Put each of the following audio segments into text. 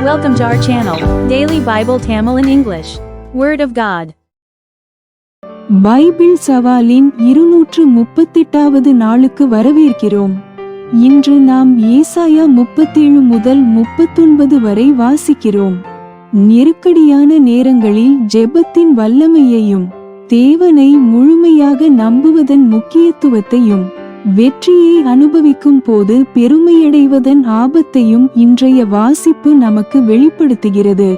Welcome to our channel, Daily Bible Tamil in English. Word of God. Bible சவாலின் 238வது நாளுக்கு வரவேற்கிறோம். இன்று நாம் ஏசாயா 37 முதல் 39 வரை வாசிக்கிறோம். நெருக்கடியான நேரங்களில் ஜெபத்தின் வல்லமையையும் தேவனை முழுமையாக நம்புவதன் முக்கியத்துவத்தையும் வெற்றியை அனுபவிக்கும் போது பெருமையடைவதன் ஆபத்தையும் இன்றைய வாசிப்பு நமக்கு வெளிப்படுத்துகிறது.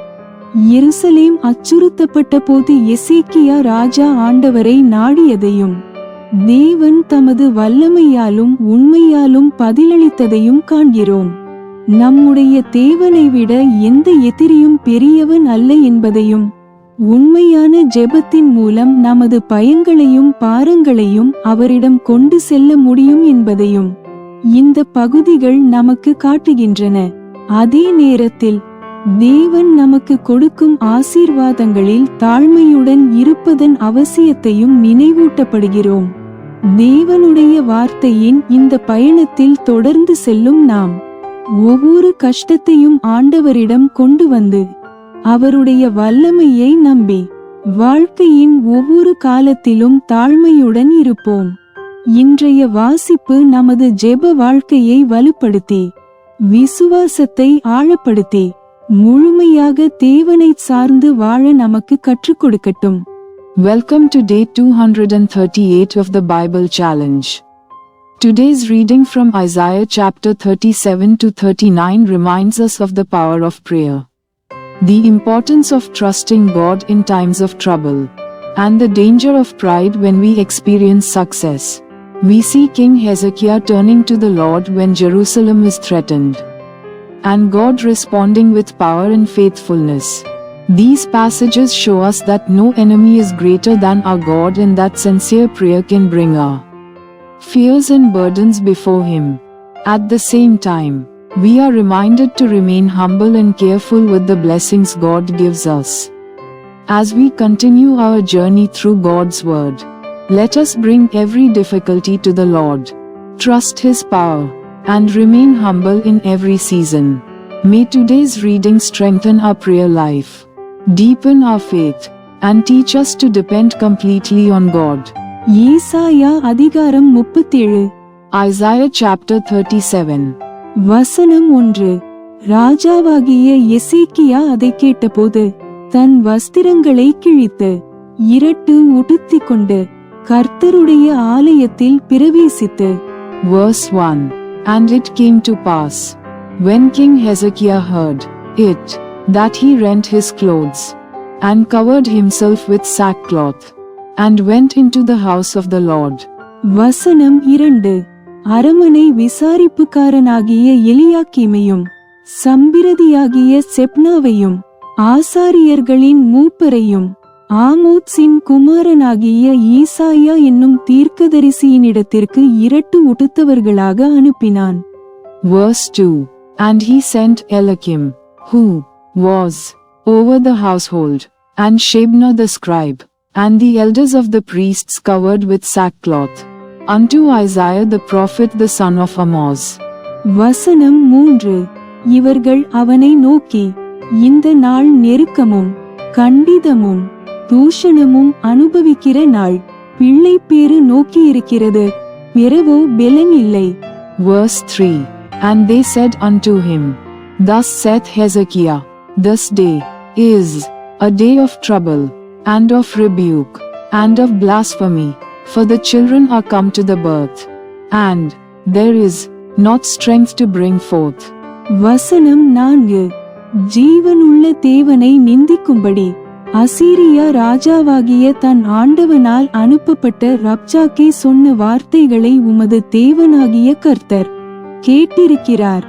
எருசலேம் அச்சுறுத்தப்பட்ட போது எசேக்கியா ராஜா ஆண்டவரை நாடியதையும் தேவன் தமது வல்லமையாலும் உண்மையாலும் பதிலளித்ததையும் காண்கிறோம். நம்முடைய தேவனை விட எந்த எதிரியும் பெரியவன் அல்ல என்பதையும் உண்மையான ஜெபத்தின் மூலம் நமது பயங்களையும் பாரங்களையும் அவரிடம் கொண்டு செல்ல முடியும் என்பதையும் இந்த பகுதிகள் நமக்கு காட்டுகின்றன. அதே நேரத்தில் தேவன் நமக்கு கொடுக்கும் ஆசீர்வாதங்களில் தாழ்மையுடன் இருப்பதன் அவசியத்தையும் நினைவூட்டப்படுகிறோம். தேவனுடைய வார்த்தையின் இந்த பயணத்தில் தொடர்ந்து செல்லும் நாம் ஒவ்வொரு கஷ்டத்தையும் ஆண்டவரிடம் கொண்டு வந்து அவருடைய வல்லமையை நம்பி வாழ்க்கையின் ஒவ்வொரு காலத்திலும் தாழ்மையுடன் இருப்போம். இன்றைய வாசிப்பு நமது ஜெப வாழ்க்கையை வலுப்படுத்தி விசுவாசத்தை ஆழப்படுத்தி முழுமையாக தேவனை சார்ந்து வாழ நமக்கு கற்றுக் கொடுக்கட்டும். Welcome to day 238 of the Bible Challenge. Today's reading from Isaiah chapter 37 to 39 reminds us of the power of prayer, the importance of trusting God in times of trouble, and the danger of pride when we experience success. We see King Hezekiah turning to the Lord when Jerusalem is threatened, and God responding with power and faithfulness. These passages show us that no enemy is greater than our God and that sincere prayer can bring our fears and burdens before Him. At the same time, we are reminded to remain humble and careful with the blessings God gives us. As we continue our journey through God's Word, let us bring every difficulty to the Lord, trust His power, and remain humble in every season. May today's reading strengthen our prayer life, deepen our faith, and teach us to depend completely on God. ஏசாயா அதிகாரம் 37. Isaiah chapter 37. வசனம் 1. ராஜாவாகிய எசேக்கியா அதை கேட்டபோது தன் வஸ்திரங்களை கிழித்து இரட்டு உடுத்திக் கொண்டு கர்த்தருடைய ஆலயத்தில் பிரவேசித்து. Verse 1. And it came to pass, when King Hezekiah heard it, that he rent his clothes, and covered himself with sackcloth, and went into the house of the Lord. வசனம் 2. அரமனை விசாரிப்புக்காரனாகிய எலியாக்கீமையும் சம்பிரதியாகிய செப்னாவையும் ஆசாரியர்களின் மூப்பரையும் ஆமோத்சின் குமாரனாகிய ஈசாயா என்னும் தீர்க்கதரிசியினிடத்திற்கு இரட்டு உடுத்தவர்களாக அனுப்பினான். Verse 2. And he sent Eliakim, who was over the household, and Shebna the scribe, and the elders of the priests covered with sackcloth, unto Isaiah the prophet the son of Amoz. வசனம் 3. இவர்கள் அவனை நோக்கி, இந்த நாள் நெருக்கமும் கண்டிதமும் தூஷணமும் அனுபவிக்கிற நாள், பிள்ளை பேறு நோக்கியிருக்கிறது, பிறவோ பெலன் இல்லை. Verse 3. And they said unto him, Thus saith Hezekiah, This day is a day of trouble, and of rebuke, and of blasphemy, for the children are come to the birth, and there is not strength to bring forth. வசனம் 4. ஜீவனுள்ள தேவனை நிந்திக்கும்படி அசீரியா ராஜாவாகிய தன் ஆண்டவனால் அனுப்பப்பட்ட ரப்சாக்கே சொன்ன வார்த்தைகளை உமது தேவனாகிய கர்த்தர் கேட்டிருக்கிறார்.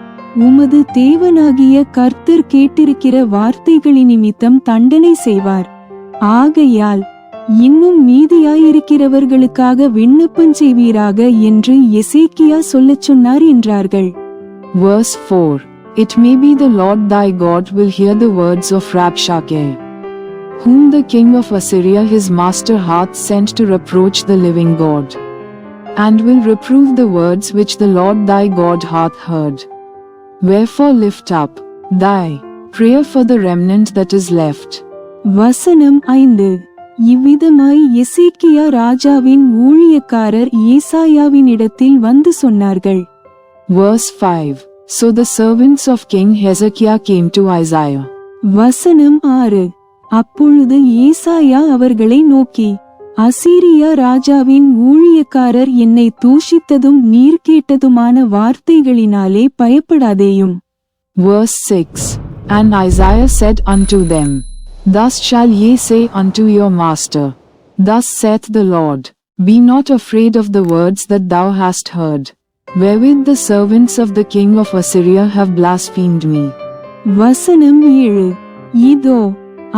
உமது தேவனாகிய கர்த்தர் கேட்டிருக்கிற வார்த்தைகளின் நிமித்தம் தண்டனை செய்வார். ஆகையால் இன்னும் மீதியாயிருக்கிறவர்களுக்காக விண்ணப்பம் செய்வீராக என்று எசேக்கியா சொல்லச் சொன்னார் என்றார்கள். Verse 4. It may be the Lord thy God will hear the words of Rabshakeh, whom the king of Assyria his master hath sent to reproach the living God, and will reprove the words which the Lord thy God hath heard. Wherefore lift up thy Prayer for the remnant that is left. வசனம் 5. இவ்விதமாய் எசேக்கியா ராஜாவின் ஊழியக்காரர் ஏசாயாவினிடத்தில் வந்து சொன்னார்கள். Verse 5. So the servants of King Hezekiah came to Isaiah. வசனம் 6. அப்பொழுது ஏசாயா அவர்களை நோக்கி, அசீரியா ராஜாவின் ஊழியக்காரர் என்னை தூஷித்ததும் நீர் கேட்டதுமான வார்த்தைகளினாலே பயப்படாதேயும். Verse 6. And Isaiah said unto them, Thus shall ye say unto your master, Thus saith the Lord, Be not afraid of the words that thou hast heard, wherewith the servants of the king of Assyria have blasphemed me. வசனம் 7. இதோ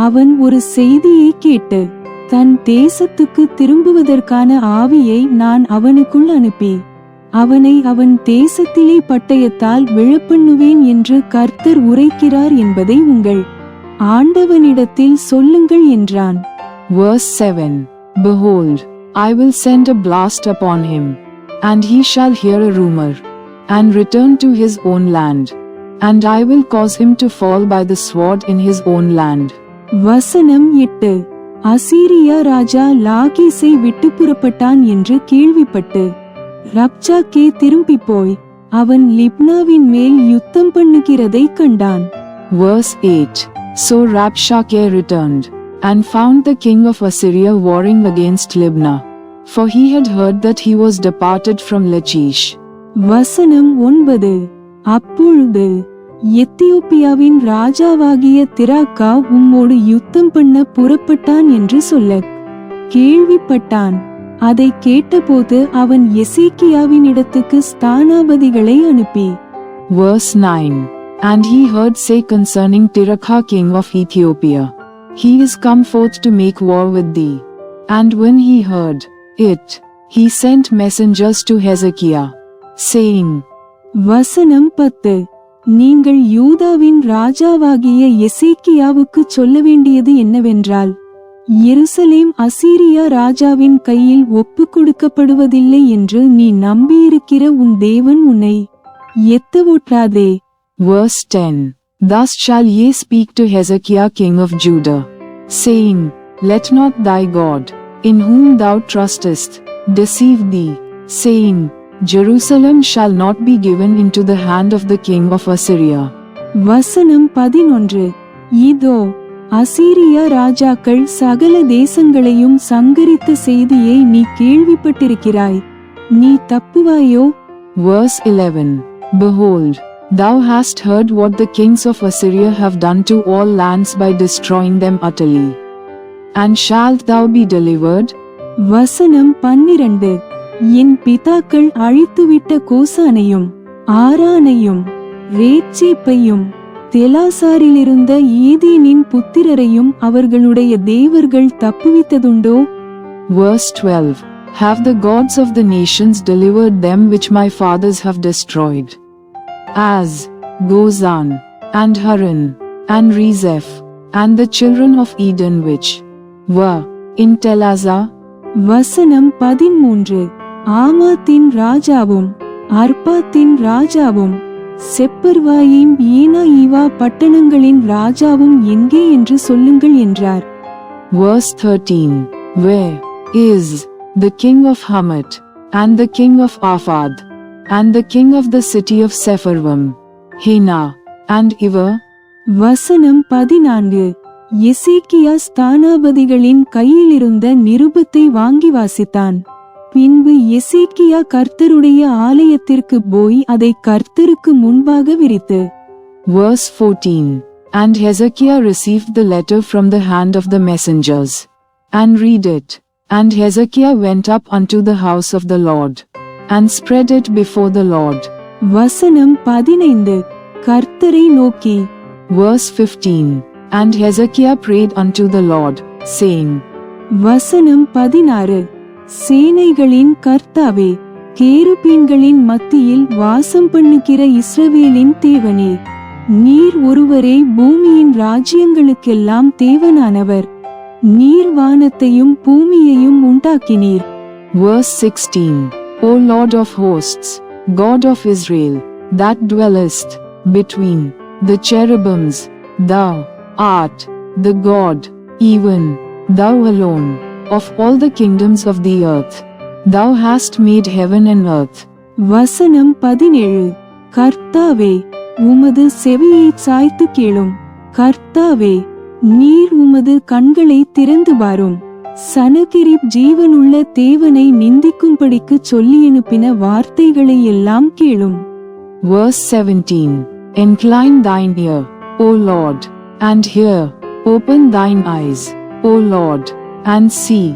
அவன் ஒரு செய்தியை கேட்டு தன் தேசத்துக்கு திரும்புவதற்கான ஆவியை நான் அவனுக்குள் அனுப்பி அவனை அவன் தேசத்திலே பட்டயத்தால் விழப்பண்ணுவேன் என்று கர்த்தர் உரைக்கிறார் என்பதை உங்கள் ஆண்டவனிடத்தில் சொல்லுங்கள் என்றான். Verse 7. Behold, I will send a blast upon him, and he shall hear a rumor, and return to his own land, and I will cause him to fall by the sword in his own land. வசனம் 8. அசீரியா ராஜா லாகீசை விட்டு புறப்பட்டான் என்று கேள்விப்பட்டு ரப்சாக்கே திரும்பி போய் அவன் லிப்னாவின் மேல் யுத்தம் பண்ணுகிறதை கண்டான். Verse 8. So Rabshakeh returned, and found the king of Assyria warring against Libnah, for he had heard that he was departed from Lachish. வசனம் 9. அப்பொழுது எத்தியோப்பியாவின் ராஜாவாகிய திராக்கா உம்மோடு யுத்தம் பண்ண புறப்பட்டான் என்று சொல்ல கேள்விப்பட்டான். அதை கேட்டபோது அவன் எசேக்கியாவின் இடத்துக்கு ஸ்தானாபதிகளை அனுப்பி. Verse 9. And he heard say concerning Tirhakah king of Ethiopia, He is come forth to make war with thee. And when he heard it, he sent messengers to Hezekiah, saying. வசனம் 10. நீங்கள் யூதாவின் ராஜாவாகிய எசேக்கியாவுக்கு சொல்ல வேண்டியது என்னவென்றால், எருசலேம் அசீரியா ராஜாவின் கையில் ஒப்பு கொடுக்கப்படுவதில்லை என்று நீ நம்பியிருக்கிற உன் தேவன் உன்னை எத்தவொட்டாதே. Verse 10. Thus shall ye speak to Hezekiah king of Judah, saying, Let not thy God, in whom thou trustest, deceive thee, saying, Jerusalem shall not be given into the hand of the king of Assyria. வசனம் 11. இதோ அசீரியா ராஜாக்கள் சகல தேசங்களையும் சங்கரித்த செய்தியை நீ கேள்விப்பட்டிருக்கிறாய், நீ தப்புவாயோ? Verse 11. Behold, thou hast heard what the kings of Assyria have done to all lands by destroying them utterly. And shalt thou be delivered? வசனம் 12. என் பிதாக்கள் அழித்துவிட்ட கோசானையும் ஆரானையும் ரேச்சேப்பையும் தெலாசாரிலிருந்த ஏதேனின் புத்திரரையும் அவர்களுடைய தேவர்கள் தப்புவித்ததுண்டோ? Verse 12. Have the gods of the nations delivered them which my fathers have destroyed? As Gozan, and Haran, and Rezeph, and the children of Eden which were in Telassar. வசனம் 13. ஆமாத்தின் ராஜாவும் அர்பாத்தின் ராஜாவும் செப்பர்வாயிம் ஏனாயிவா பட்டணங்களின் ராஜாவும் எங்கே என்று சொல்லுங்கள் என்றார். Verse 13. Where is the king of Hamath, and the king of Arphad, and the king of the city of Sepharvaim, Hena, and Iver? வசனம் 14. எசேக்கியா ஸ்தானாபதிகளின் கையிலிருந்த நிருபத்தை வாங்கி வாசித்தான். பின்பு எசேக்கியா கர்த்தருடைய ஆலயத்திற்கு போய் அதை கர்த்தருக்கு முன்பாக விரித்து. Verse 14. And Hezekiah received the letter from the hand of the messengers, and read it. And Hezekiah went up unto the house of the Lord, and spread it before the Lord. வசனம் 15. கர்த்தரை நோக்கி. Verse 15. And Hezekiah prayed unto the Lord, saying. வசனம் 16. சேனைகளின் கர்த்தாவே, கேருபீன்களின் மத்தியில் வாசம் பண்ணுகிற இஸ்ரவேலின் தேவனே, நீர் ஒருவரே பூமியின் ராஜ்யங்களுக்கெல்லாம் தேவனானவர். நீர் வானத்தையும் பூமியையும் உண்டாக்கினீர். Verse 16. O Lord of hosts, God of Israel, that dwellest between the cherubims, Thou art the God, even thou alone, of all the kingdoms of the earth. Thou hast made heaven and earth. வசனம் 17. கர்த்தாவே, உமது செவியை சாய்த்து கேளும். கர்த்தாவே, நீர் உமது கண்களை திறந்து பாரும். சனகிரிப் ஜீவனுள்ள தேவனை நிந்திக்கும்படிக்கு சொல்லியனுப்பின வார்த்தைகளை எல்லாம் கேளும். Verse 17. Incline thine ear, O Lord, and hear. Open thine eyes, O Lord, and see,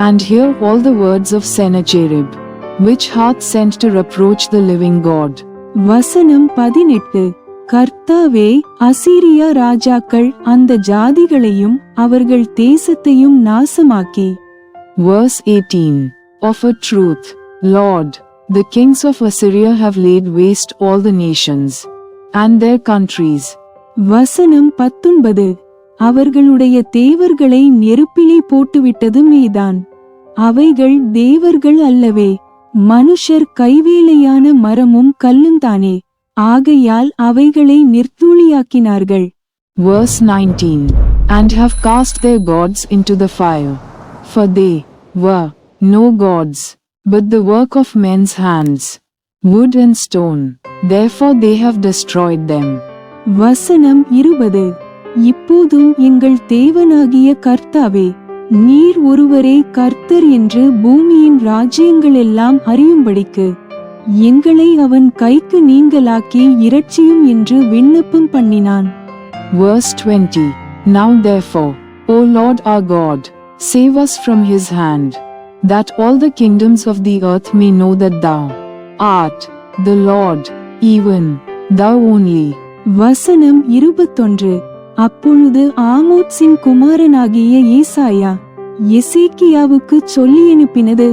and hear all the words of Sennacherib, which hath sent to reproach the living God. வசனம் 18. கர்த்தாவே, அசீரியா ராஜாக்கள் அந்த ஜாதிகளையும் அவர்கள் தேசத்தையும் நாசமாக்கி. Verse 18. Of a truth, Lord, the kings of Assyria have laid waste all the nations, and their countries. வசனம் 19. அவர்களுடைய தேவர்களை நெருப்பிலே போட்டுவிட்டது மெய்தான். அவைகள் தேவர்கள் அல்லவே, மனுஷர் கைவேலையான மரமும் கல்லுந்தானே. ஆகையால் அவைகளை நிர்த்தூளியாக்கினார்கள். Verse 19. And have cast their gods into the fire, for they were no gods, but the work of men's hands, wood and stone, therefore they have destroyed them. வசனம் 20. இப்போதும் எங்கள் தேவனாகிய கர்த்தாவே, நீர் ஒருவரே கர்த்தர் என்று பூமியின் ராஜ்யங்களெல்லாம் அறியும்படிக்கு எங்களை அவன் கைக்கு நீங்கலாக்கி இரட்சியும் என்று விண்ணப்பம் பண்ணினான். Verse 20. Now therefore, O Lord our God, save us from his hand, that all the kingdoms of the earth may know that thou art the Lord, even thou only. வசனம் 21. அப்பொழுது ஆமோத்சின் குமாரனாகிய ஏசாயா எசேக்கியாவுக்கு சொல்லியனுப்பினது,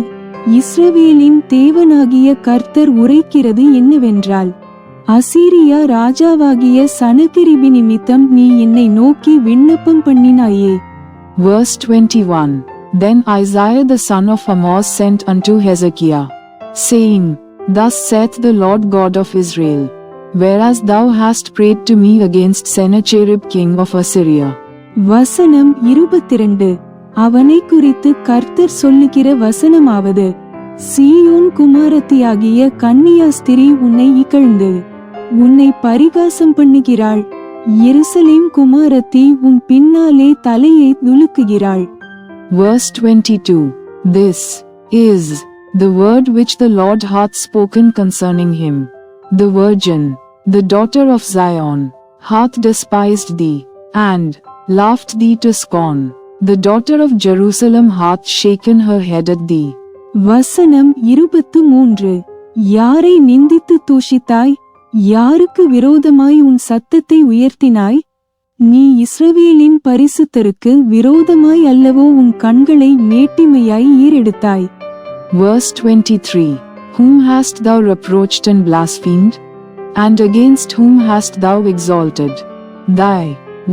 இஸ்ரவேலின் தேவனாகிய கர்த்தர் உரைக்கிறது என்னவென்றால், அசீரியா ராஜாவாகிய சனகிரிபி நிமித்தம் நீ என்னை நோக்கி விண்ணப்பம் பண்ணினாயே. Verse 21. Then Isaiah the son of Amoz sent unto Hezekiah, saying, Thus saith the Lord God of Israel, whereas thou hast prayed to me against Sennacherib king of Assyria. வசனம் 22. அவனை குறித்து கர்த்தர் சொல்லுகிற வசனமாவது, சீயோன் குமாரத்தியாகிய கன்னியாஸ்திரி உன்னை இகழ்ந்து உன்னை பரிகாசம் பண்ணுகிறாள். எருசலேம் குமாரத்தி உன் பின்னாலே தலையை துலுக்குகிறாள். Verse 22. This is the word which the Lord hath spoken concerning him. The virgin, the daughter of Zion, hath despised thee, and laughed thee to scorn. The daughter of Jerusalem hath shaken her head at thee. வசனம் 23. யாரை நிந்தித்து தூஷித்தாய்? யாருக்கு விரோதமாய் உன் சத்தத்தை உயர்த்தினாய்? நீ இஸ்ரவேலின் பரிசுத்தருக்கு விரோதமாய் அல்லவோ உன் கண்களை மேட்டிமையாய் ஏறெடுத்தாய். Verse 23. Whom hast thou reproached and blasphemed? And against whom hast thou exalted thy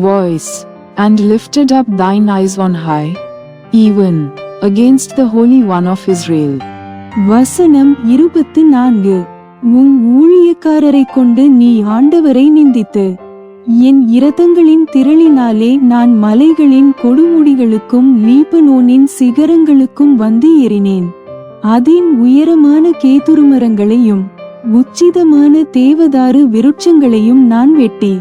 voice, and lifted up thine eyes on high? Even against the Holy One of Israel. வசனம் 24. உன் ஊழியக்காரரை கொண்டு நீ ஆண்டவரை நிந்தித்து, என் இரதங்களின் திரளினாலே நான் மலைகளின் கொடுமுடிகளுக்கும் லீபனோனின் சிகரங்களுக்கும் வந்து ஏறினேன். அதின் உயரமான கேதுருமரங்களையும் உச்சிதமான தேவதாரு விருட்சங்களையும் நான் வெட்டி,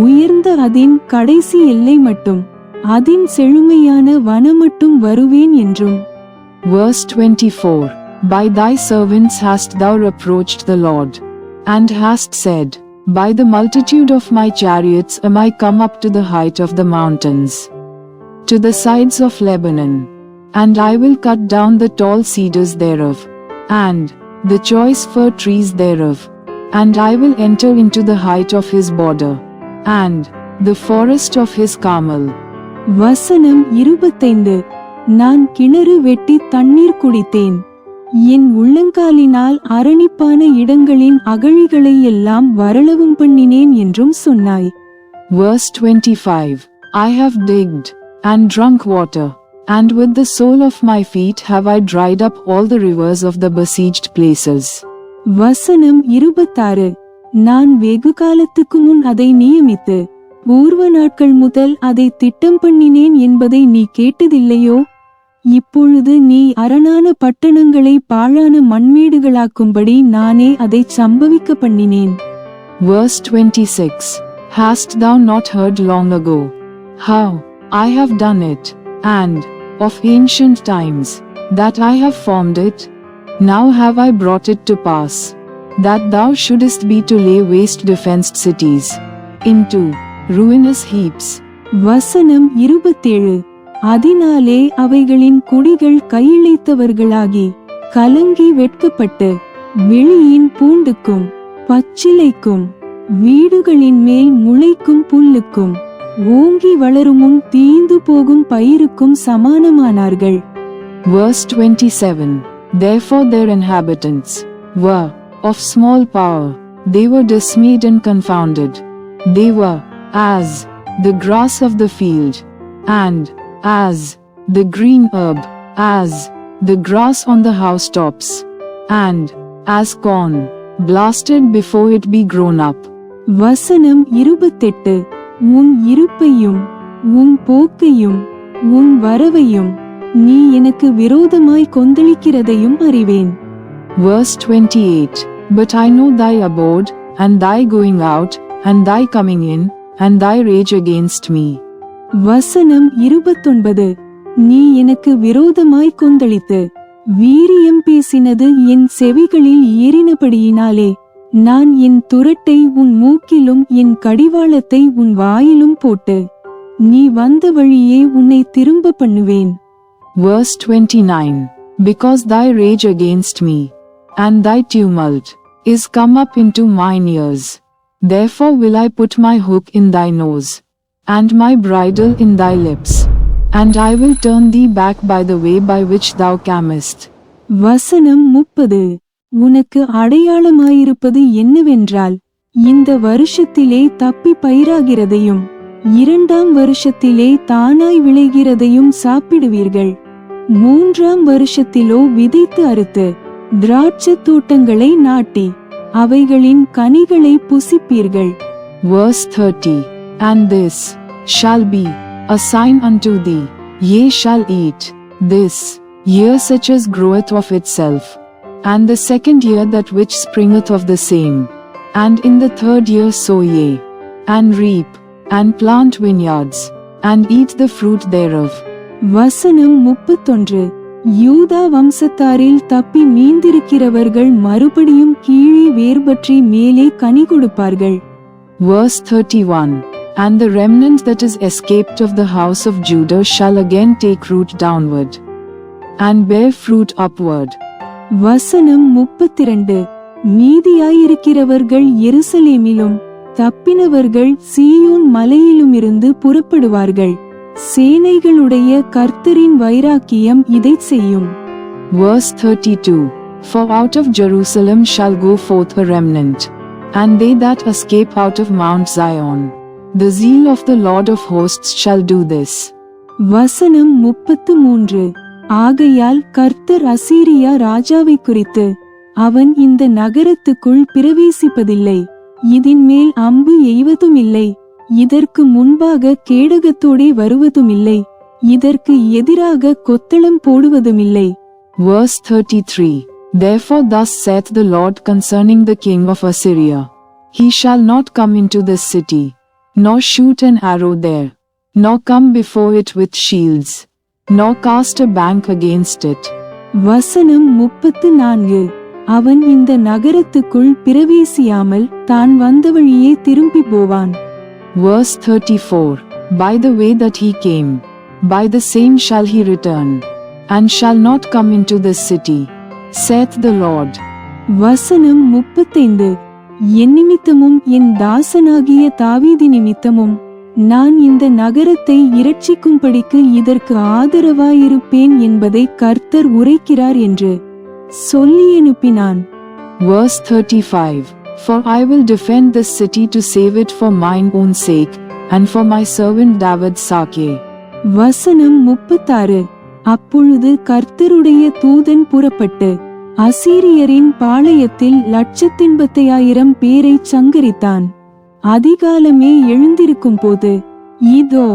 உயர்ந்த அதின் கடைசி எல்லை மட்டும் அதின் செழுமையான வனமட்டும் வருவேன் என்றும். Verse 24. By thy servants hast thou reproached the Lord, and hast said, By the multitude of my chariots am I come up to the height of the mountains, to the sides of Lebanon, and I will cut down the tall cedars thereof, and the choice fir trees thereof, and I will enter into the height of his border, and the forest of his Carmel. வசனம் 25. நான் கிணறு வெட்டி தண்ணீர் குடித்தேன், என் உள்ளங்காலினால் அரணிப்பான இடங்களின் அகழிகளை எல்லாம் வரளவும் பண்ணினேன் என்றும் சொன்னாய். Verse 25. I have digged and drunk water, and with the sole of my feet have I dried up all the rivers of the besieged places. வசனம் 26. நான் வெகு காலத்துக்கு முன் அதை நியமித்து பூர்வ நாட்கள் முதல் அதை திட்டம் பண்ணினேன் என்பதை நீ கேட்டதில்லையோ? இப்பொழுது நீ அரணான பட்டணங்களை பாழான மண்மேடுகளாக்கும்படி நானே அதைச் சம்பவிக்க பண்ணினேன். Verse 26. Hast thou not heard long ago how I have done it, and of ancient times that I have formed it? Now have I brought it to pass, that thou shouldest be to lay waste defenced cities into ruinous heaps. வசனம் 27. அதனாலே அவைகளின் குடிகள் கையிழைத்தவர்களாகி கலங்கி வெட்கப்பட்டு வெளியின் பூண்டுக்கும் பச்சிலைக்கும் வீடுகளின் மேல் முளைக்கும் புல்லுக்கும் ஓங்கி வளருமுன் தீந்து போகும் பயிருக்கும் சமானமானார்கள். Verse 27. Therefore their inhabitants were of small power, they were dismayed and confounded. They were as the grass of the field, and as the green herb, as the grass on the housetops, and as corn blasted before it be grown up. வசனம் 28. உன் இருப்பையும் உன் போக்கையும் உன் வரவையும் நீ எனக்கு விரோதமாய் கொந்தளிக்கிறதையும் அறிவேன். Verse 28. But I know thy abode, and thy going out, and thy coming in, and thy rage against me. வசனம் 29. நீ எனக்கு விரோதமாய் கொந்தளித்து வீரியம் பேசினது என் செவிகளில் ஏறினபடியினாலே நான் என் துரட்டை உன் மூக்கிலும் என் கடிவாளத்தை உன் வாயிலும் போட்டு நீ வந்த வழியே உன்னை திரும்ப பண்ணுவேன். Verse 29. Because thy rage against me, and thy tumult, is come up into mine ears, therefore will I put my hook in thy nose, and my bridle in thy lips, and I will turn thee back by the way by which thou camest. வசனம் 30. உனக்கு அடையாளமாயிருப்பது என்னவென்றால் இந்த வருஷத்திலே தப்பி பயிராகிறதையும் இரண்டாம் வருஷத்திலே தானாய் விளைகிறதையும் சாப்பிடுவீர்கள். மூன்றாம் வருஷத்திலோ விதைத்து அறுத்து திராட்சத் தோட்டங்களை நாட்டி அவைகளின் கனிகளை புசிப்பீர்கள். Verse 30. And this shall be a sign unto thee, ye shall eat this year such as groweth of itself, and the second year that which springeth of the same, and in the third year sow ye, and reap, and plant vineyards, and eat the fruit thereof. வசனம் 31. யூதா வம்சத்தாரில் தப்பி மீந்திருக்கிறவர்கள் மறுபடியும் கீழே வேர்பற்றி மேலே கனி கொடுப்பார்கள். Verse 31. And the remnant that is escaped of the house of Judah shall again take root downward, and bear fruit upward. வசனம் 32. மீதியாயிருக்கிறவர்கள் எருசலேமிலும் தப்பினவர்கள் சீயோன் மலையிலுமிருந்து புறப்படுவார்கள். சேனைகளுடைய கர்த்தரின் வைராக்கியம் இதைச் செய்யும். Verse 32. For out of Jerusalem shall go forth a remnant, and they that escape out of Mount Zion. The zeal of the Lord of hosts shall do this. வசனம் 33. ஆகையால் கர்த்தர் அசீரியா ராஜாவை குறித்து அவன் இந்த நகரத்துக்குள் பிரவேசிப்பதில்லை, இதின் மேல் அம்பு எய்வதுமில்லை, இதற்கு முன்பாக கேடகத்தோடே வருவதுமில்லை, இதற்கு எதிராக கொத்தளம் போடுவதுமில்லை. Verse 33. Therefore thus saith the Lord concerning the king of Assyria, he shall not come into this city, nor shoot an arrow there, nor come before it with shields, nor cast a bank against it. வசனம் 34. அவன் இந்த நகரத்துக்குள் பிரவேசியாமல் தான் வந்த வழியே திரும்பி போவான். Verse 34. By the way that he came, by the same shall he return, and shall not come into this city, saith the Lord. வசனம் 35. என் நிமித்தமும் என் தாசனாகிய தாவீது நிமித்தமும் நான் இந்த நகரத்தை இரட்சிக்கும்படிக்கு இதற்கு ஆதரவாயிருப்பேன் என்பதை கர்த்தர் உரைக்கிறார் என்று சொல்லி அனுப்பினான். Verse 35. For I will defend this city to save it for mine own sake, and for my servant David Sake. வசனம் 36. அப்பொழுது கர்த்தருடைய தூதன் புறப்பட்டு அசீரியரின் பாளையத்தில் 1,85,000 பேரை சங்கரித்தான். அதிகாலமே எழுந்திருக்கும் போது இதோ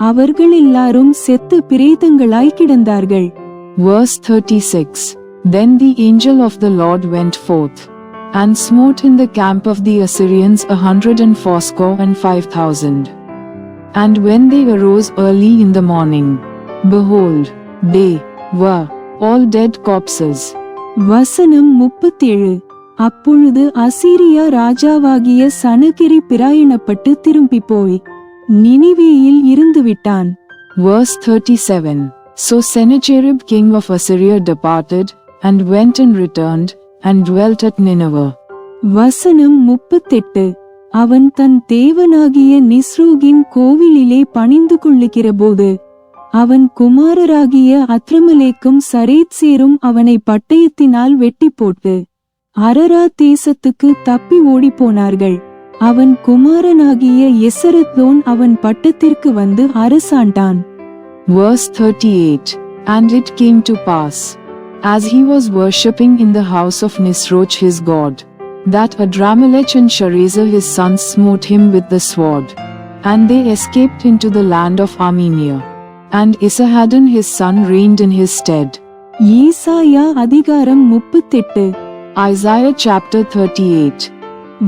அவர்கள் எல்லாரும் செத்து பிரேதங்களாய் கிடந்தார்கள். Verse 36. Then the angel of the Lord went forth, and smote in the camp of the Assyrians 185,000. And when they arose early in the morning, behold, they were all dead corpses. வசனம் 37. அப்பொழுது அசீரியா ராஜாவாகிய சனகெரி பிரயாணப்பட்டு திரும்பி போய் நினிவேயில் இருந்துவிட்டான். Verse 37. So Sennacherib king of Assyria departed, and went and returned, and dwelt at Nineveh. வசனம் 38. அவன் தன் தேவனாகிய நிஸ்ரோகின் கோவிலிலே பணிந்து கொள்ளுகிறபோது அவன் குமாரராகிய அத்ரமலேக்கும் சரேத்சேரும் அவனை பட்டயத்தினால் வெட்டி போட்டு அரரா தேசத்துக்கு தப்பி ஓடிப்போனார்கள். அவன் குமாரனாகிய எசரத்தோன் அவன் பட்டத்திற்கு வந்து அரசாண்டான். Verse 38. And it came to pass, as he was worshipping in the house of Nisroch his god, that Adramelech and Sharezer his sons smote him with the sword, and they escaped into the land of Armenia, and Esarhaddon his son reigned in his stead. ஏசாயா அதிகாரம் 38. Isaiah chapter 38.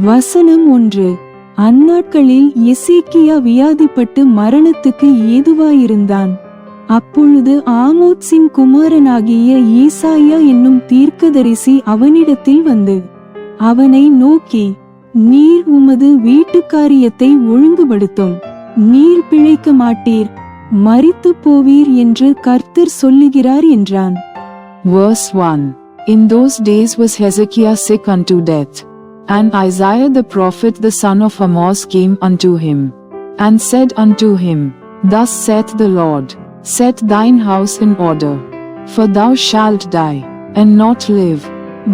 வசனம் 1. அந்நாட்களில் எசேக்கியா வியாதிப்பட்டு மரணத்துக்கு ஏதுவாயிருந்தான். அப்பொழுது ஆமோத்சின் குமாரனாகிய ஏசாயா என்னும் தீர்க்கதரிசி அவனிடத்தில் வந்து அவனை நோக்கி, நீர் உமது வீட்டு காரியத்தை ஒழுங்குபடுத்தும், நீர் பிழைக்க மாட்டீர், மரித்து போவீர் என்று கர்த்தர் சொல்லுகிறார் என்றான். Verse 1. In those days was Hezekiah sick unto death, and Isaiah the prophet the son of Amoz came unto him, and said unto him, Thus saith the Lord, Set thine house in order, for thou shalt die, and not live.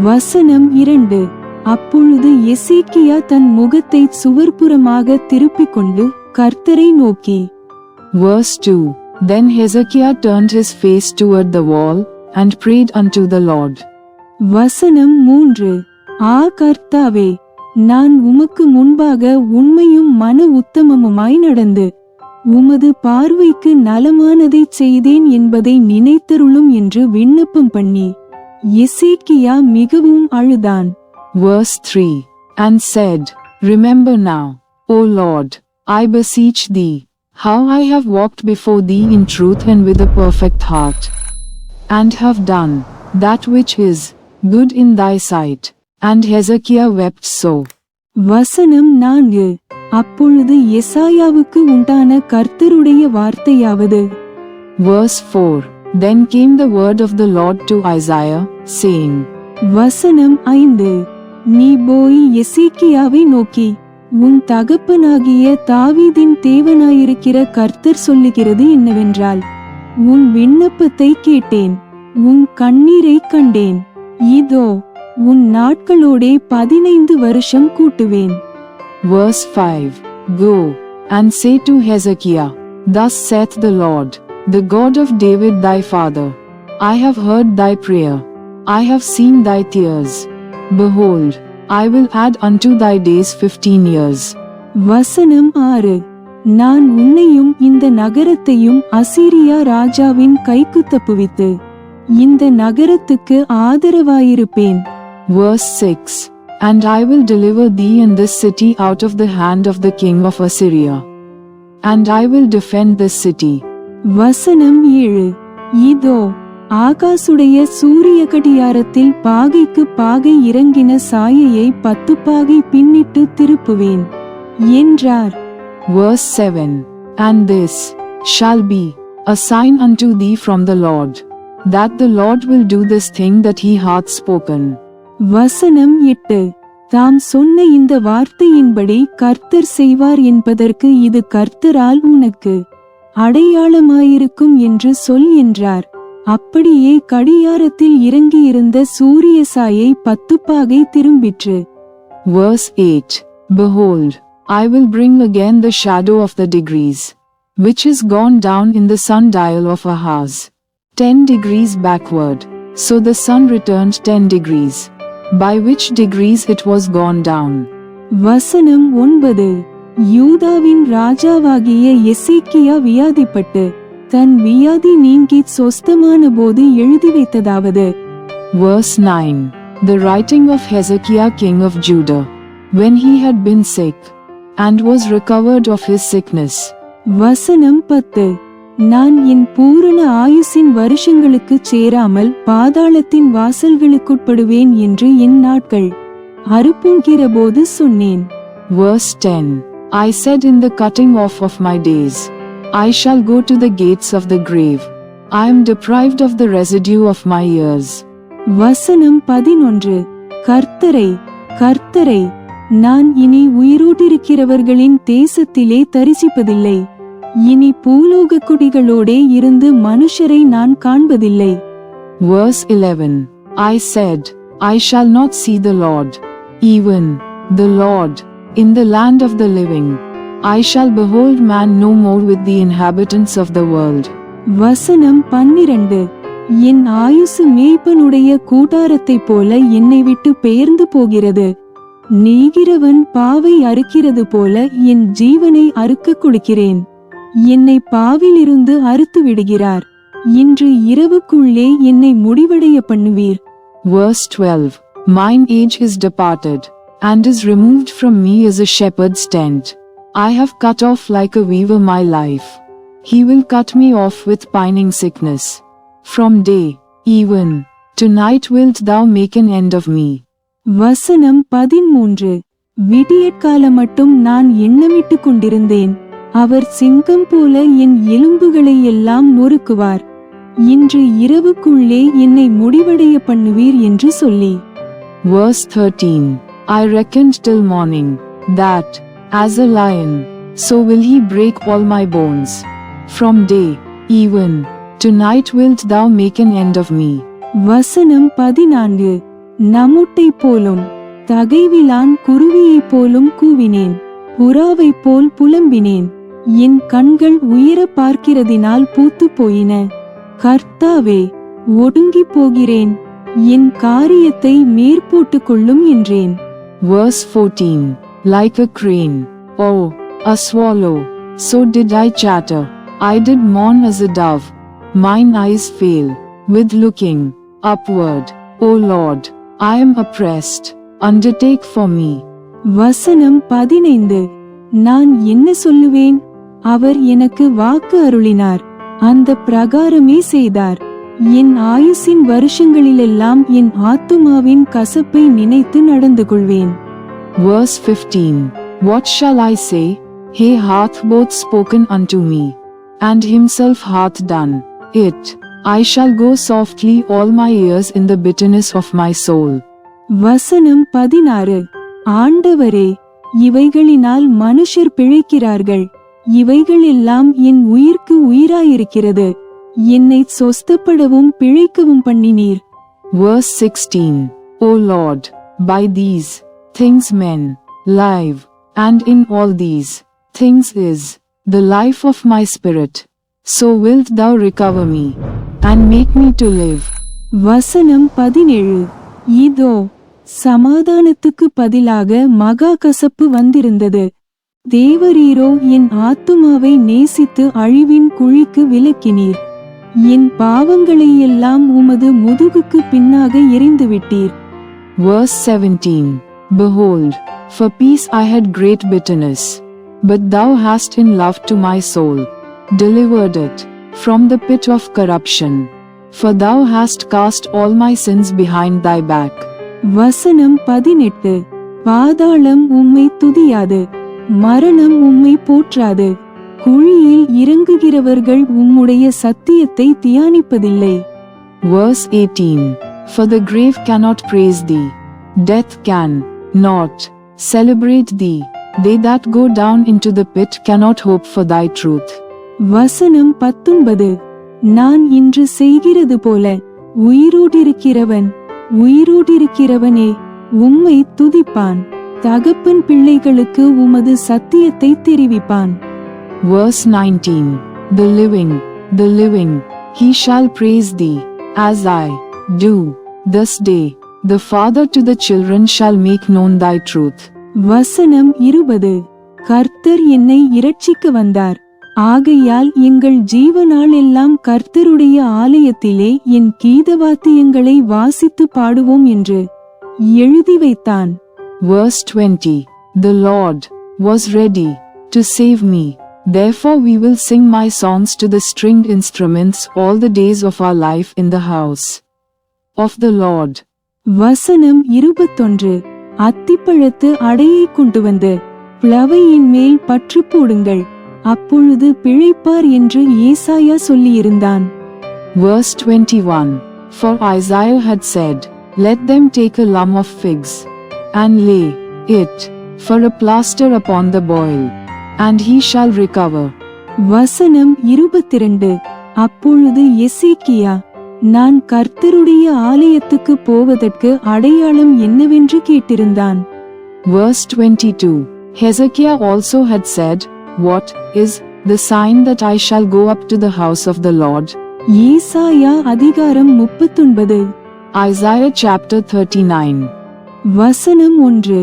வசனம் 2. அப்பொழுது எசேக்கியா தன் முகத்தை சுவர்புறமாக திருப்பிக் கொண்டு கர்த்தரை நோக்கி. Verse 2. Then Hezekiah turned his face toward the wall, and prayed unto the Lord. வசனம் 3. ஆ கர்த்தாவே, நான் உமக்கு முன்பாக உண்மையும் மன உத்தமமுமாய் நடந்து உமது பார்வைக்கு நலமானதைச் செய்தேன் என்பதை நினைத்தருளும் என்று விண்ணப்பம் பண்ணி எசேக்கியா மிகவும் அழுதான். Verse 3. And said, Remember now, O Lord, I beseech thee, how I have walked before thee in truth and with a perfect heart, and have done that which is good in thy sight. And Hezekiah wept so. வசனம் 4. அப்பொழுது எசாயாவுக்கு உண்டான கர்த்தருடைய வார்த்தையாவது. Verse 4. Then came the word of the Lord to Isaiah, saying. வசனம் 5. நீ போய் எசேக்கியாவை நோக்கி, உன் தகப்பனாகிய தாவீதின் தேவனாயிருக்கிற கர்த்தர் சொல்லுகிறது என்னவென்றால், உன் விண்ணப்பத்தை கேட்டேன், உன் கண்ணீரை கண்டேன், இதோ உன் நாட்களோடே 15 வருஷம் கூட்டுவேன். Verse 5. Go, and say to Hezekiah, Thus saith the Lord, the God of David thy father, I have heard thy prayer, I have seen thy tears. Behold, I will add unto thy days 15 years. வசனம் 6. நான் உன்னையும் இந்த நகரத்தையும் அசீரியா ராஜாவின் கைக்கு தப்புவித்து இந்த நகரத்துக்கு ஆதரவாயிருப்பேன். Verse 6. And I will deliver thee and this city out of the hand of the king of Assyria, and I will defend this city. வசனம் 7. இதோ ஆகாசுடைய சூரிய கடியாரத்தில் பாகைக்கு பாகை இறங்கின சாயையை 10 பாகை பின்னிட்டு திருப்புவேன் என்றார். Verse 7. And this shall be a sign unto thee from the Lord, that the Lord will do this thing that he hath spoken. வசனம் 8. தாம் சொன்ன இந்த வார்த்தையின்படி கர்த்தர் செய்வார் என்பதற்கு இது கர்த்தரால் உனக்கு அடையாளமாயிருக்கும் என்று சொல் என்றார். அப்படியே கடியாரத்தில் இறங்கியிருந்த சூரிய சாயை 10 பாகை திரும்பிற்று. Verse 8. Behold, I will bring again the shadow of the degrees, which is gone down in the sundial of Ahaz, 10 degrees backward, so the sun returned 10 degrees, by which degrees it was gone down. வசனம் 9. யூதாவின் ராஜாவாகிய எசேக்கியா வியாதிப்பட்டு தன் வியாதி நீங்கி சொஸ்தமான போது எழுதி வைத்ததாவது. Verse 9. The writing of Hezekiah king of Judah, when he had been sick, and was recovered of his sickness. வசனம் 10. நான் என் பூரண ஆயுசின் வருஷங்களுக்கு சேராமல் பாதாளத்தின் வாசல்களுக்குட்படுவேன் என்று என் நாட்கள் அறுப்புங்கிறபோது சொன்னேன். Verse 10. I said in the cutting off of my days, I shall go to the gates of the grave. I am deprived of the residue of my years. வசனம் 11. கர்த்தரை கர்த்தரை நான் இனி உயிரோட்டிருக்கிறவர்களின் தேசத்திலே தரிசிப்பதில்லை. இனி பூலோக குடிகளோடே இருந்து மனுஷரை நான் காண்பதில்லை. Verse 11. I said, I shall not see the Lord, even the Lord, in the land of the living. I shall behold man no more with the inhabitants of the world. வசனம் 12. என் ஆயுசு மேய்ப்பனுடைய கூடாரத்தைப் போல என்னை விட்டு பெயர்ந்து போகிறது. நீகிறவன் பாவை அறுக்கிறது போல என் ஜீவனை அறுக்க கொடுக்கிறேன். என்னை பாவிலிருந்து அறுத்து விடுகிறார். இன்று இரவுக்குள்ளே என்னை முடிவடைய பண்ணுவீர். Verse 12. Mine age is departed, and is removed from me as a shepherd's tent. I have cut off like a weaver my life. He will cut me off with pining sickness. From day, even, tonight wilt thou make an end of me. வசனம் 13. விடியற்கால மட்டும் நான் எண்ணமிட்டு கொண்டிருந்தேன். அவர் சிங்கம் போல என் எலும்புகளை எல்லாம் நொறுக்குவார். இன்று இரவுக்குள்ளே என்னை முடிவடைய பண்ணுவீர் என்று சொல்லி. Verse 13. I reckoned till morning, that, as a lion, so will he break all my bones. From day, even, tonight wilt thou make an end of me. வசனம் 14. நமுட்டைப் போலும் தகைவிலான் குருவியைப் போலும் கூவினேன். புறாவைப் போல் புலம்பினேன். என் கண்கள் உயர பார்க்கிறதினால் பூத்து போயின. கர்த்தாவே, ஒடுங்கி போகிறேன். என் காரியத்தை மேற்போட்டுக் கொள்ளும் என்றேன். Verse 14. Like a crane, oh, a swallow, so did I chatter. I did mourn as a dove. Mine eyes fail, with looking upward. O Lord, I am oppressed. Undertake for me. வசனம் 15. நான் என்ன சொல்லுவேன்? அவர் எனக்கு வாக்கு அருளினார். அந்த பிரகாரமே செய்தார். என் ஆயுசின் வருஷங்களிலெல்லாம் என் ஆத்துமாவின் கசப்பை நினைத்து நடந்து கொள்வேன். Verse 15. What shall I say? He hath both spoken unto me, and himself hath done it. I shall go softly all my years in the bitterness of my soul. வசனம் 16. ஆண்டவரே, இவைகளினால் மனுஷர் பிழைக்கிறார்கள். இவைகளெல்லாம் என் உயிர்க்கு உயிராயிருக்கிறது. என்னை சொஸ்தப்படவும் பிழைக்கவும் பண்ணினீர். Verse 16. O Lord, by these things men live, and in all these things is the life of my spirit. So wilt thou recover me, and make me to live. வசனம் 17. இதோ சமாதானத்துக்கு பதிலாக மகா கசப்பு வந்திருந்தது. தேவரீரோ என் ஆத்துமாவை நேசித்து அழிவின் குழிக்கு விலக்கினீர். என் பாவங்களையெல்லாம் உமது முதுகுக்கு பின்னாக எறிந்துவிட்டீர். Verse 17. Behold, for peace I had great bitterness, but thou hast in love to my soul delivered it from the pit of corruption, for thou hast cast all my sins behind thy back. வசனம் 18. பாதாளம் உம்மை துதியாது, மரணம் உம்மை போற்றாது. குழியில் இறங்குகிறவர்கள் உம்முடைய சத்தியத்தை தியானிப்பதில்லை. Verse 18. For the grave cannot praise thee, death can not celebrate thee. They that go down into the pit cannot hope for thy truth. வசனம் 19. நான் இன்று செய்கிறது போல உயிரோடிருக்கிறவனே உம்மை துதிப்பான். தகப்பன் பிள்ளைகளுக்கு உமது சத்தியத்தை தெரிவிப்பான். Verse 19. The living, he shall praise thee, as I do this day. The father to the children shall make known thy truth. வசனம் 20. கர்த்தர் என்னை இரட்சிக்க வந்தார். ஆகையால் எங்கள் ஜீவநாள் எல்லாம் கர்த்தருடைய ஆலயத்திலே என் கீதவாத்தியங்களை வாசித்து பாடுவோம் என்று எழுதி வைத்தான். Verse 20. The Lord was ready to save me. Therefore we will sing my songs to the stringed instruments all the days of our life in the house of the Lord. வசனம் 21. அத்திப்பழத்து அடையை கொண்டு வந்து பிளவையின் மேல் பற்று போடுங்கள், அப்பொழுது பிழைப்பார் என்று ஏசாயா சொல்லியிருந்தான். Verse 21. For Isaiah had said, Let them take a lump of figs, and lay it for a plaster upon the boil, and he shall recover. வசனம் 22. அப்பொழுது எசேக்கியா, நான் கர்த்தருடைய ஆலயத்துக்கு போவதற்கு அடையாளம் என்னவென்று கேட்டிருந்தான். Verse 22. Hezekiah also had said, What is the sign that I shall go up to the house of the Lord? ஏசாயா அதிகாரம் 39. Isaiah chapter 39. வசனம் 1.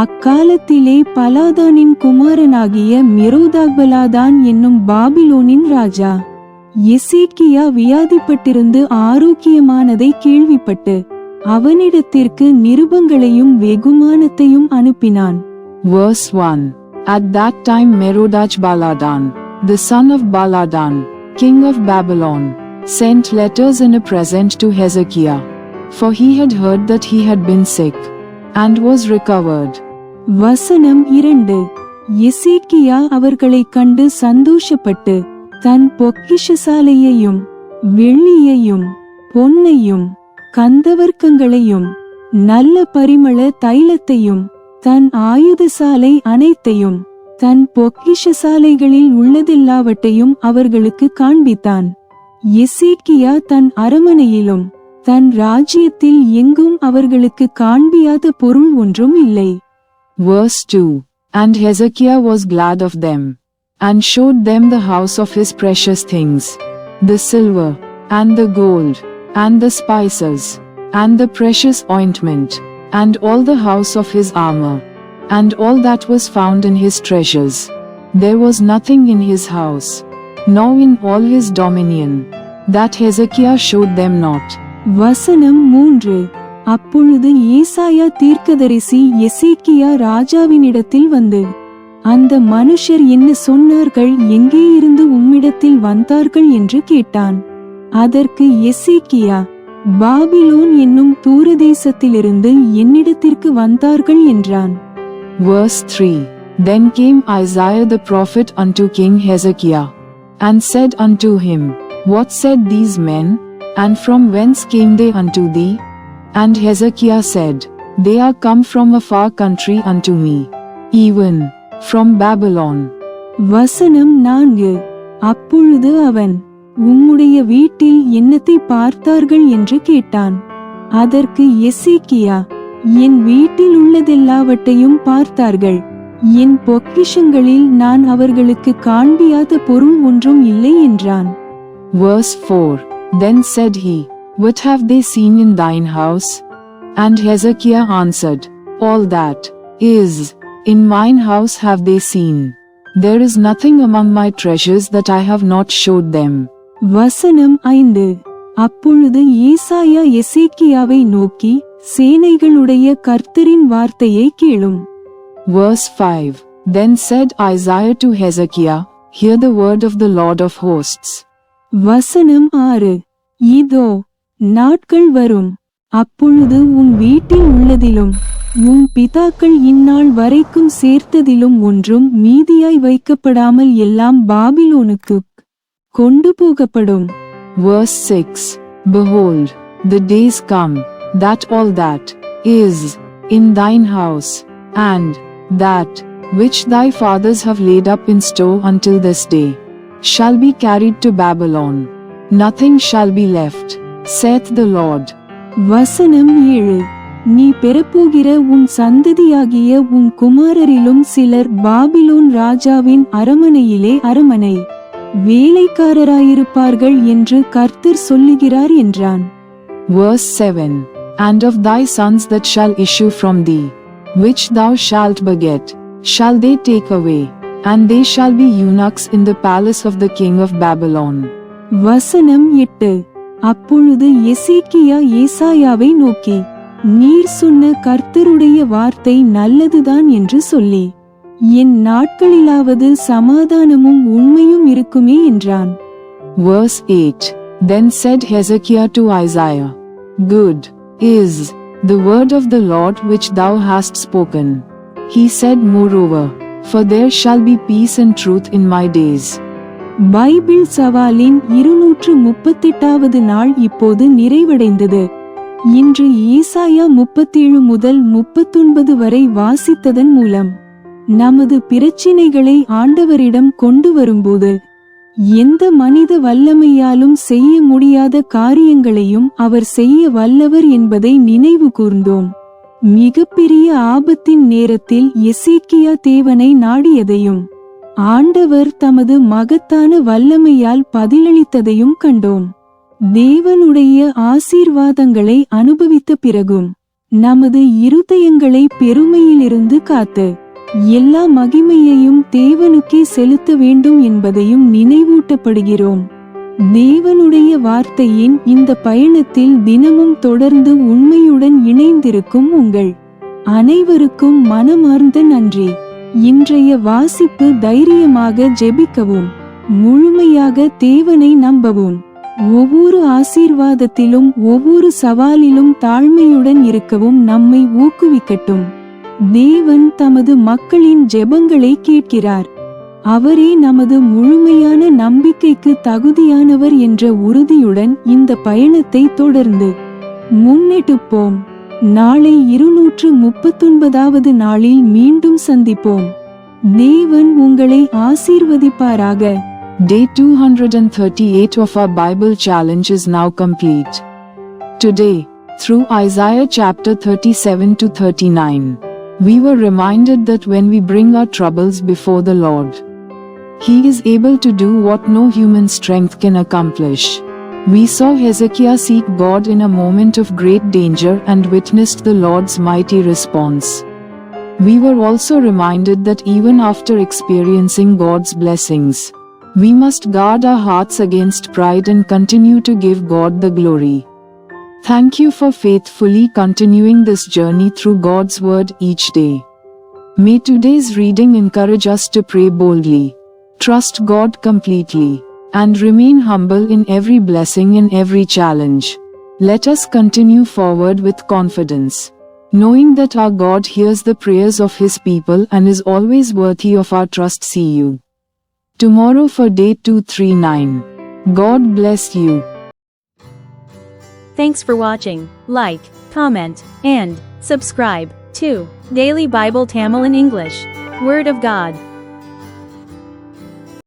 அக்காலத்திலே பலாதானின் குமாரனாகிய மெரோதாக்பலாதான் என்னும் பாபிலோனின் ராஜா எசேக்கியா வியாதிப்பட்டிருந்து ஆரோக்கியமானதை கேள்விப்பட்டு அவனிடத்திற்கு நிருபங்களையும் வெகுமானத்தையும் அனுப்பினான். Verse 1. At that time Merodach-Baladan, the son of Baladan, king of Babylon, sent letters and a present to Hezekiah, for he had heard that he had been sick, and was recovered. வசனம் 2. எசேக்கியா அவர்களை கண்டு சந்தோஷப்பட்டு தன் பொக்கிஷசாலையையும் வெள்ளியையும் பொன்னையும் கந்தவர்க்கங்களையும் நல்ல பரிமள தைலத்தையும் தன் ஆயுதசாலை அனைத்தையும் தன் பொக்கிஷசாலைகளில் உள்ளதெல்லாவற்றையும் அவர்களுக்கு காண்பித்தான். எசேக்கியா தன் அரமனையிலும் தன் ராஜ்யத்தில் எங்கும் அவர்களுக்கு காண்பியாத பொருள் ஒன்றும் இல்லை. Verse 2. And Hezekiah was glad of them, and showed them the house of his precious things, the silver, and the gold, and the spices, and the precious ointment, and all the house of his armor, and all that was found in his treasures. There was nothing in his house, nor in all his dominion, that Hezekiah showed them not. வசனம் 3. அப்பொழுது ஏசாயா தீர்க்கதரிசி எசேக்கியா ராஜாவினிடத்தில் வந்து, அந்த மனுஷர் என்ன சொன்னார்கள், எங்கே இருந்து உம்மிடத்தில் வந்தார்கள் என்று கேட்டான். அதற்கு எசேக்கியா, பாபிலோன் என்னும் தூரதேசத்திலிருந்து என்னிடத்திற்கு வந்தார்கள் என்றான். Verse 3. Then came Isaiah the prophet unto King Hezekiah, and said unto him, What said these men, and from whence came they unto thee? And Hezekiah said, They are come from a far country unto me, even from Babylon. வசனம் 4. அப்பொழுது அவன், உம்முடைய வீட்டில் என்னத்தை பார்த்தார்கள் என்று கேட்டான். அதற்கு எசேக்கியா, என் வீட்டில் உள்ளதெல்லாவற்றையும் பார்த்தார்கள், என் பொக்கிஷங்களில் நான் அவர்களுக்கு காண்பியாத பொருள் ஒன்றும் இல்லை என்றான். Verse 4. Then said he, What have they seen in thine house? And Hezekiah answered, All that is in mine house have they seen. There is nothing among my treasures that I have not showed them. வசனம் 5. அப்பொழுது ஏசாயா எசேக்கியாவை நோக்கி, சேனைகளுடைய கர்த்தரின் வார்த்தையை கேளும். Verse 5. Then said Isaiah to Hezekiah, Hear the word of the Lord of hosts. வசனம் 6. இதோ நாட்கள் வரும், அப்பொழுது உன் வீட்டில் உள்ளதிலும் உன் பிதாக்கள் இந்நாள் வரைக்கும் சேர்த்ததிலும் ஒன்றும் மீதியாய் வைக்கப்படாமல் எல்லாம் பாபிலோனுக்கு கொண்டு போகப்படும். Verse 6. Behold, the days come, that all that is in thine house, and that which thy fathers have laid up in store until this day, shall be carried to Babylon. Nothing shall be left, saith the Lord. வசனம் 7. நீ பெறப்போகிற உன் சந்ததியாகிய உன் குமாரரிலும் சிலர் Babylon ராஜாவின் அரமனையிலே அரமனை வேலைக்காரராயிருப்பார்கள் என்று கர்த்தர் சொல்லுகிறார் என்றான். Verse 7. And of thy sons that shall issue from thee, which thou shalt beget, shall they take away, and they shall be eunuchs in the palace of the king of Babylon. வசனம் 8. அப்பொழுது எசேக்கியா ஏசாயாவை நோக்கி, நீர் சொன்ன கர்த்தருடைய வார்த்தை நல்லதுதான் என்று சொல்லி, என் நாட்களிலாவது சமாதானமும் உண்மையும் இருக்குமே என்றான். Verse 8. Then said Hezekiah to Isaiah, Good is the word of the Lord which thou hast spoken. He said moreover, For there shall be peace and truth in my days. Bible சவாலின் 238வது நாள் இப்போது நிறைவடைந்தது. இன்று ஏசாயா 37 முதல் 39 வரை வாசித்ததன் மூலம் நமது பிரச்சினைகளை ஆண்டவரிடம் கொண்டு வரும்போது எந்த மனித வல்லமையாலும் செய்ய முடியாத காரியங்களையும் அவர் செய்ய வல்லவர் என்பதை நினைவு கூர்ந்தோம். மிகப்பெரிய ஆபத்தின் நேரத்தில் எசேக்கியா தேவனை நாடியதையும் ஆண்டவர் தமது மகத்தான வல்லமையால் பதிலளித்ததையும் கண்டோம். தேவனுடைய ஆசீர்வாதங்களை அனுபவித்த பிறகும் நமது இருதயங்களை பெருமையிலிருந்து காத்து எல்லா மகிமையையும் தேவனுக்கே செலுத்த வேண்டும் என்பதையும் நினைவூட்டப்படுகிறோம். தேவனுடைய வார்த்தையின் இந்த பயணத்தில் தினமும் தொடர்ந்து உண்மையுடன் இணைந்திருக்கும் உங்கள் அனைவருக்கும் மனமார்ந்த நன்றி. இன்றைய வாசிப்பு தைரியமாக ஜெபிக்கவும் முழுமையாக தேவனை நம்பவும் ஒவ்வொரு ஆசீர்வாதத்திலும் ஒவ்வொரு சவாலிலும் தாழ்மையுடன் இருக்கவும் நம்மை ஊக்குவிக்கட்டும். தேவன் தமது மக்களின் ஜெபங்களை கேட்கிறார். அவரே நமது முழுமையான நம்பிக்கைக்கு தகுதியானவர் என்ற உறுதியுடன் இந்த பயணத்தை தொடர்ந்து முன்னெடுப்போம். நாளை 239வது நாளில் மீண்டும் சந்திப்போம். தேவன் உங்களை ஆசீர்வதிப்பாராக. Day 238 of our Bible challenge is now complete. Today, through Isaiah chapter 37 to 39, we were reminded that when we bring our troubles before the Lord, He is able to do what no human strength can accomplish. We saw Hezekiah seek God in a moment of great danger and witnessed the Lord's mighty response. We were also reminded that even after experiencing God's blessings, we must guard our hearts against pride and continue to give God the glory. Thank you for faithfully continuing this journey through God's Word each day. May today's reading encourage us to pray boldly, trust God completely, and remain humble in every blessing and every challenge. Let us continue forward with confidence, knowing that our God hears the prayers of His people and is always worthy of our trust. See you tomorrow for day 239. God bless you. Thanks for watching. Like, comment, and subscribe to Daily Bible Tamil in English. Word of God.